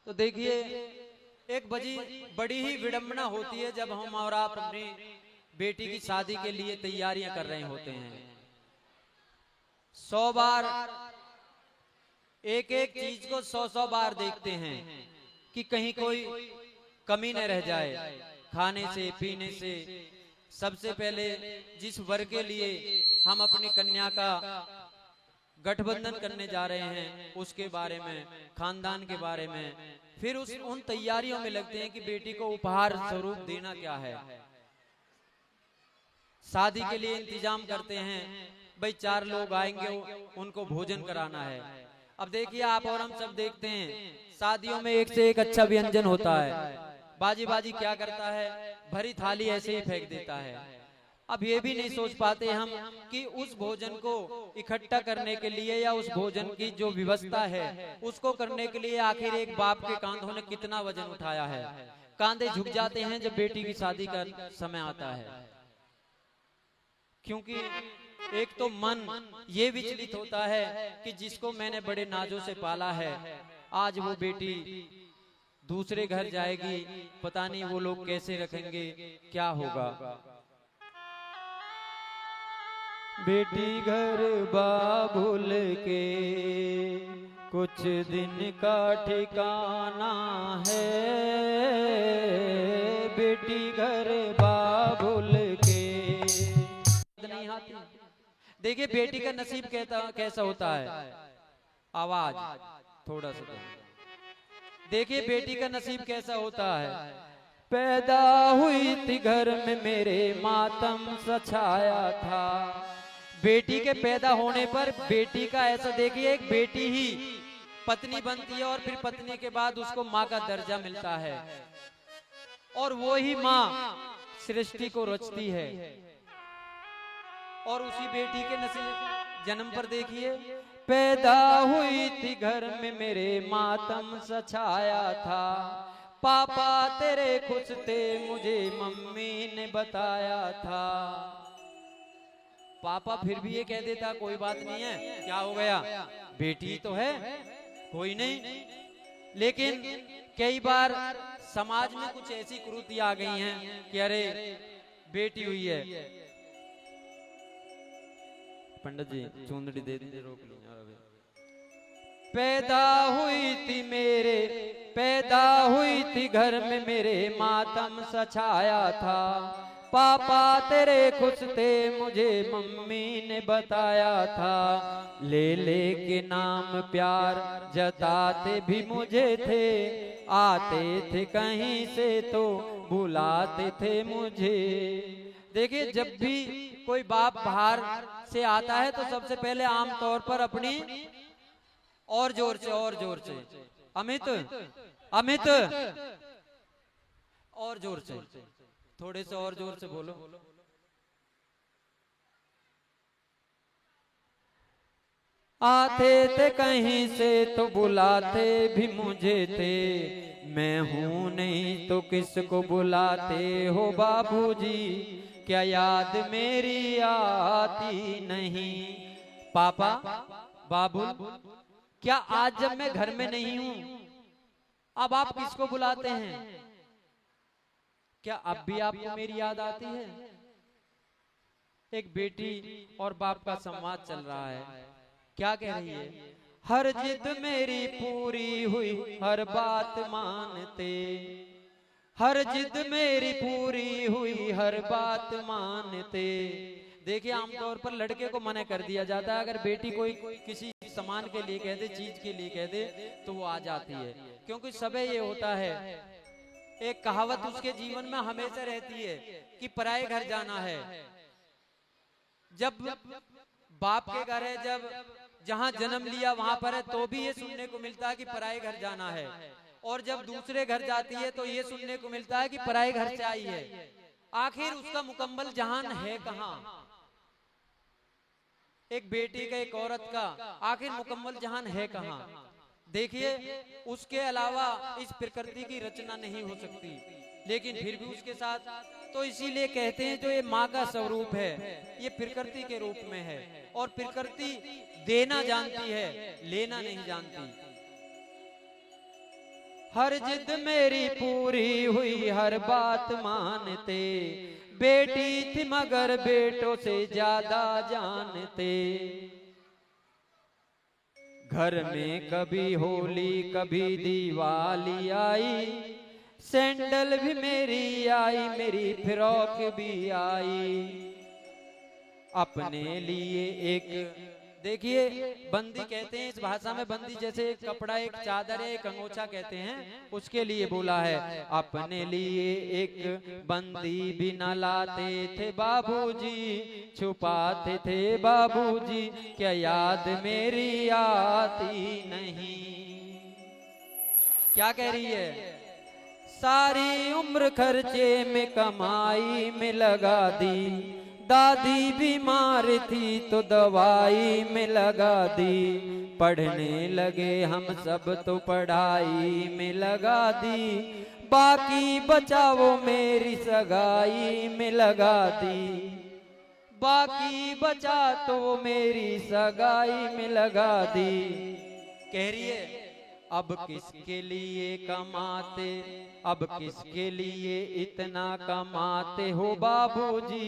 तो देखिए एक बड़ी ही विडंबना होती है जब हम और आप अपनी बेटी की शादी के लिए तैयारियां कर रहे होते हैं। 100 बार एक एक चीज को 100 बार देखते हैं कि कहीं कोई कमी न रह जाए, खाने से पीने से। सबसे पहले जिस वर के लिए हम अपनी कन्या का गठबंधन करने जा रहे हैं उसके बारे में, खानदान के बारे में, फिर उन तैयारियों में लगते हैं कि बेटी को उपहार स्वरूप देना क्या है। शादी के लिए इंतजाम करते हैं, भाई 4 लोग आएंगे उनको भोजन कराना है। अब देखिए आप और हम सब देखते हैं शादियों में एक से एक अच्छा व्यंजन होता है, बाजी बाजी क्या करता है, भरी थाली ऐसे ही फेंक देता है। अब ये भी नहीं सोच पाते हम कि उस भोजन को इकट्ठा करने के लिए या उस भोजन की जो व्यवस्था है उसको करने के लिए आखिर एक बाप के कांधों ने कितना वजन उठाया है। कांधे झुक जाते हैं जब बेटी की शादी का समय आता है, क्योंकि एक तो मन ये विचलित होता है कि जिसको मैंने बड़े नाजों से पाला है, आज वो बेटी दूसरे घर जाएगी, पता नहीं वो लोग कैसे रखेंगे, क्या होगा। बेटी घर बाबुल के कुछ दिन का ठिकाना है, बेटी घर बाबुल के नहीं आती। देखिए बेटी का नसीब कैसा होता है, आवाज थोड़ा सा देखिए बेटी का नसीब कैसा होता है। पैदा हुई थी घर में मेरे मातम सछाया था। बेटी के पैदा होने पर बेटी का ऐसा देखिए, एक बेटी ही पत्नी बनती है और फिर पत्नी के बाद उसको माँ का दर्जा मिलता है और वो ही माँ सृष्टि को रचती है। और उसी बेटी के नसीब जन्म पर देखिए, पैदा हुई थी घर में मेरे मातम सछाया था। पापा तेरे खुश थे मुझे मम्मी ने बताया था। पापा फिर भी ये कह देता कोई बात नहीं है, क्या हो गया, बेटी तो है, कोई नहीं। लेकिन कई बार समाज में कुछ ऐसी कुरीतियां आ गई हैं कि अरे बेटी हुई है, पंडित जी चुंदड़ी दे दीजिए, रोक लीजिए। पैदा हुई थी घर में मेरे मातम सछाया था। पापा तेरे खुश थे मुझे मम्मी ने बताया था। ले के नाम प्यार जताते भी मुझे थे, आते थे कहीं से तो बुलाते थे मुझे। देखिए जब भी कोई बाप बाहर से आता है तो सबसे पहले आमतौर पर अपनी और जोर से अमित और जोर से, थोड़े से और जोर से बोलो। आते थे कहीं से तो बुलाते भी मुझे थे, मैं हूं नहीं तो किसको बुलाते हो बाबूजी, क्या याद मेरी आती नहीं। पापा बाबू क्या आज जब मैं घर में नहीं हूं अब आप किसको बुलाते हैं, क्या अब भी आपको मेरी याद आती है। एक बेटी और बाप का संवाद चल रहा है, क्या कह रही है, हर जिद मेरी पूरी हुई हर बात मानते, हर जिद मेरी पूरी हुई हर बात मानते। देखिए आमतौर पर लड़के को मना कर दिया जाता है, अगर बेटी कोई किसी सामान के लिए कह दे, चीज के लिए कह दे तो वो आ जाती है, क्योंकि सबे ये होता है। एक कहावत उसके जीवन में हमेशा रहती है कि पराये घर जाना है। जब बाप के घर है, जब जहां जन्म लिया वहां पर है, तो भी ये सुनने को मिलता है कि पराये घर जाना है, और जब दूसरे घर जाती है तो ये सुनने को मिलता है कि पराये घर से आई है। आखिर उसका मुकम्मल जहान है कहां, एक बेटी का, एक औरत का आखिर मुकम्मल जहान है कहां। देखिए उसके अलावा इस प्रकृति की रचना नहीं हो सकती, लेकिन फिर भी उसके साथ, तो इसीलिए कहते हैं जो ये माँ का स्वरूप है ये प्रकृति के रूप में है, और प्रकृति देना जानती है, लेना नहीं जानती। हर जिद मेरी पूरी हुई, हर बात मानते। बेटी थी मगर बेटों से ज्यादा जानते। घर में कभी होली कभी दिवाली आई, सैंडल भी मेरी आई, मेरी फ्रॉक भी आई। अपने लिए एक, देखिए बंदी कहते हैं इस भाषा में, बंदी जैसे एक कपड़ा, एक चादर है, एक अंगोछा कहते हैं, उसके लिए बोला है। अपने लिए एक बंदी भी न लाते थे बाबूजी, छुपाते थे बाबूजी, क्या याद मेरी आती नहीं। क्या कह रही है? सारी उम्र खर्चे में कमाई में लगा दी, दादी बीमार थी तो दवाई में लगा दी। पढ़ने लगे हम सब तो पढ़ाई में लगा दी, बाकी बचा वो मेरी सगाई में लगा दी। बाकी बचा तो वो मेरी सगाई में लगा दी। कह रही है अब किसके लिए कमाते, अब किसके लिए इतना कमाते हो बाबूजी,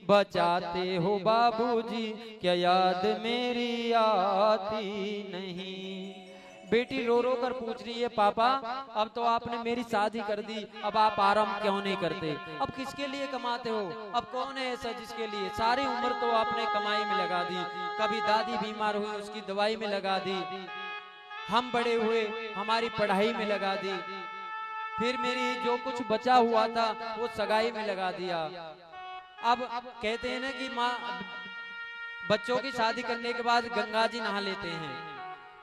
बचाते हो बाबूजी, क्या याद मेरी आती नहीं। बेटी रो रो कर पूछ रही है, पापा अब तो आपने मेरी शादी कर दी, अब आप आराम क्यों नहीं करते? अब किसके लिए कमाते हो? अब कौन है ऐसा जिसके लिए? सारी उम्र तो आपने कमाई में लगा दी, कभी दादी बीमार हुई उसकी दवाई में लगा दी, हम बड़े हुए हमारी पढ़ाई में लगा दी, फिर मेरी जो कुछ बचा हुआ था वो सगाई में लगा दिया। अब कहते हैं ना कि माँ बच्चों की शादी करने के बाद गंगा जी नहा लेते हैं।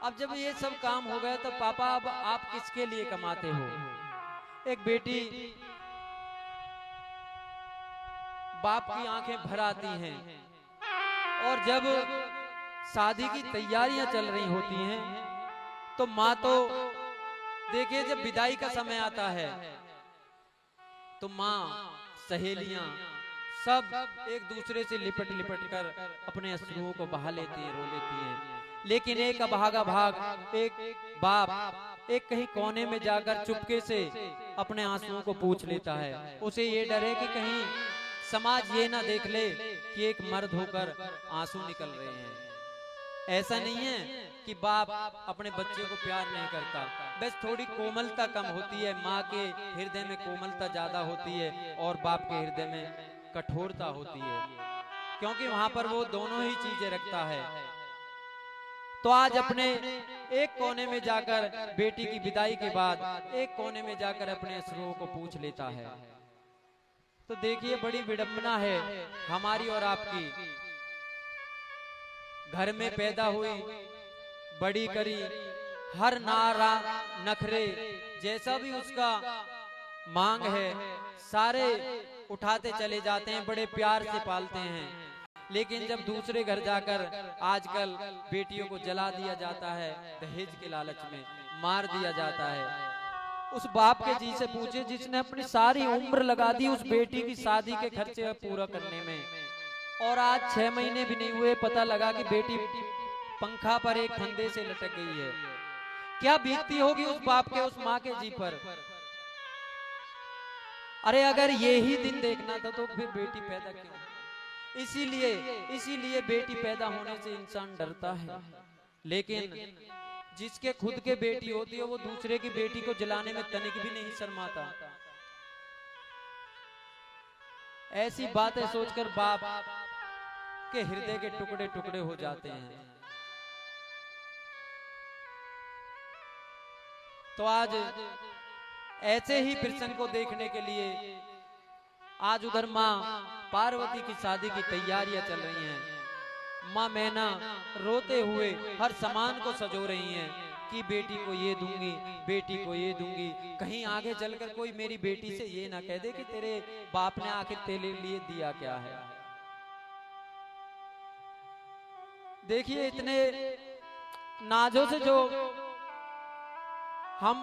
अब जब ये सब काम हो गया तो पापा अब आप किसके लिए कमाते हो? एक बेटी बाप की आंखें भर आती हैं, और जब शादी की तैयारियां चल रही होती हैं तो माँ तो देखिए जब विदाई का समय आता है तो माँ सहेलियां सब एक दूसरे से लिपट लिपट कर अपने अश्रुओं को बहा लेती हैं, रो लेती हैं। लेकिन एक अभागा भाग, एक बाप एक कहीं कोने में जाकर चुपके से अपने आंसुओं को पूछ लेता है। उसे ये डर है कि कहीं समाज ये ना देख ले कि एक मर्द होकर आंसू निकल रहे हैं। ऐसा नहीं है कि बाप अपने बच्चे को प्यार नहीं करता, बस थोड़ी कोमलता कम होती है, माँ के हृदय में कोमलता ज्यादा होती है और बाप के हृदय में कठोरता होती है, क्योंकि वहां पर वो दोनों ही चीजें रखता है। तो आज अपने एक कोने में जाकर बेटी की विदाई के बाद एक कोने में जाकर अपने अश्रुओं को पूछ लेता है। तो देखिए बड़ी विडंबना है हमारी और आपकी। घर में पैदा हुई, बड़ी करी, हर नारा नखरे जैसा भी उसका मांग है सारे उठाते चले जाते हैं, बड़े प्यार से पालते हैं। लेकिन जब दूसरे घर जाकर आजकल बेटियों को जला दिया जाता है, दहेज के लालच में मार दिया जाता है। उस बाप के जी से पूछे जिसने अपनी सारी उम्र लगा दी उस बेटी की शादी के खर्चे पूरा करने में, और आज 6 महीने भी नहीं हुए पता लगा कि बेटी पंखा पर एक फंदे से लटक गई है। क्या बीतती होगी उस बाप के, उस माँ के जी पर। अरे अगर ये ही दिन देखना था तो फिर बेटी पैदा क्यों? इसीलिए बेटी पैदा होने से इंसान डरता है। लेकिन जिसके खुद के बेटी होती है वो दूसरे की बेटी को जलाने में तनिक भी नहीं शर्माता। ऐसी बातें सोचकर बाप के हृदय के टुकड़े टुकड़े हो जाते हैं। तो आज ऐसे ही प्रसंग को देखने के लिए आज उधर माँ पार्वती की शादी की तैयारियां चल रही हैं। माँ मैना रोते हुए हर सामान को सजो रही हैं कि बेटी को ये दूंगी, बेटी को ये दूंगी, कहीं आगे चलकर कोई मेरी बेटी से ये ना कह दे कि तेरे बाप ने आखिर तेरे लिए दिया क्या है। देखिए इतने नाजों से जो हम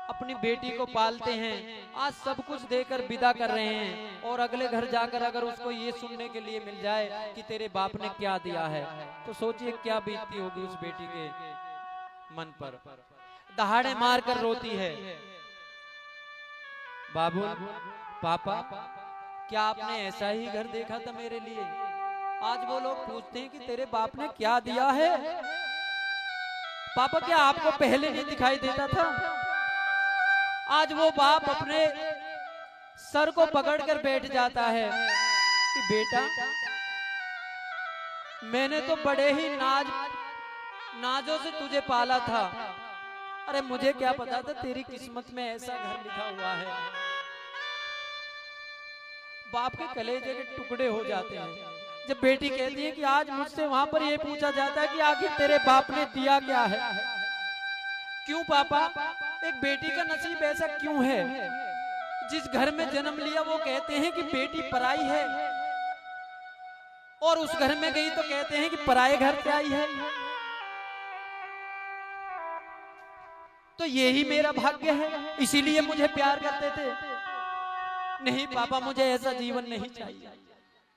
अपनी बेटी को पालते हैं, आज सब कुछ देकर विदा कर रहे हैं, और अगले घर जाकर अगर उसको ये सुनने के लिए मिल जाए कि तेरे बाप ने क्या दिया है, तो सोचिए क्या बीतती होगी उस बेटी के मन पर। दहाड़े मारकर रोती है, बाबू पापा क्या आपने ऐसा ही घर देखा था मेरे लिए? आज वो लोग पूछते हैं कि तेरे बाप ने क्या दिया है। पापा क्या आपको पहले नहीं दिखाई देता था? आज वो बाप अपने सर को पकड़कर बैठ जाता है कि बेटा मैंने तो बड़े ही नाजों से तुझे पाला था। अरे मुझे क्या पता था तेरी किस्मत में ऐसा घर लिखा हुआ है। बाप के कलेजे के टुकड़े हो जाते हैं जब बेटी कहती है कि आज मुझसे वहां पर यह पूछा जाता है कि आखिर तेरे बाप ने दिया क्या है। क्यों पापा, एक बेटी का नसीब ऐसा क्यों है? जिस घर में जन्म लिया वो कहते हैं कि बेटी पराई है, और उस घर में गई तो कहते हैं कि पराये घर से आई है। तो यही मेरा भाग्य है, इसीलिए मुझे प्यार करते थे। नहीं पापा, मुझे ऐसा जीवन नहीं चाहिए,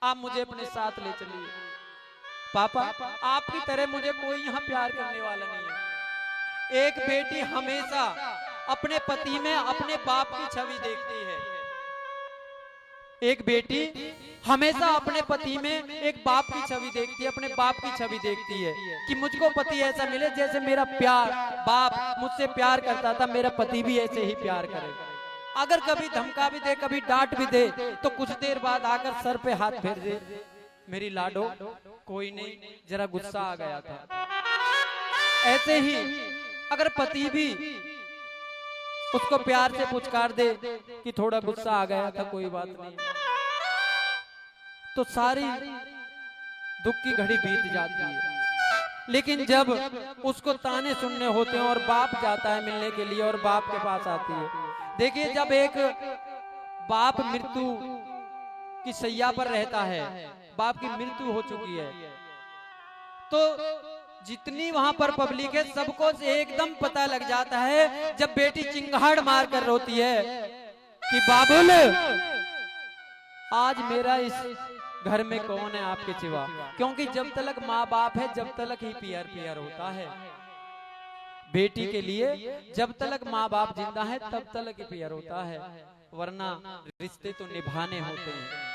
आप मुझे अपने साथ ले चलिए। पापा आपकी तरह मुझे कोई यहाँ प्यार करने वाला नहीं है। एक बेटी हमेशा अपने पति में अपने बाप की छवि देखती है। एक बेटी हमेशा अपने पति में एक बाप की छवि देखती है, अपने बाप की छवि देखती है कि मुझको पति ऐसा मिले जैसे मेरा प्यार बाप मुझसे प्यार करता था, मेरा पति भी ऐसे ही प्यार करे। अगर कभी धमका भी दे, कभी डांट भी दे, तो कुछ देर बाद आकर सर पे हाथ फेर दे, मेरी लाडो कोई नहीं, जरा गुस्सा आ गया था। ऐसे ही अगर पति भी उसको प्यार से पुचकार दे कि थोड़ा गुस्सा आ गया था, कोई बात नहीं, तो सारी दुख की घड़ी बीत जाती है। लेकिन जब उसको ताने सुनने होते हैं और बाप जाता है मिलने के लिए और बाप के पास आती है, देखिए जब एक बाप मृत्यु की सैया पर रहता है, बाप की मृत्यु हो चुकी है, तो जितनी वहां पर पब्लिक है सबको एकदम पता लग जाता है जब बेटी चिंगाड़ मार कर रोती है कि बाबुल आज मेरा इस घर में कौन है आपके सिवा। क्योंकि जब तक माँ बाप है जब तक ही पियर पियर होता है। बेटी के लिए जब तक माँ बाप जिंदा है तब तक ही पियर होता है, वरना रिश्ते तो निभाने होते हैं।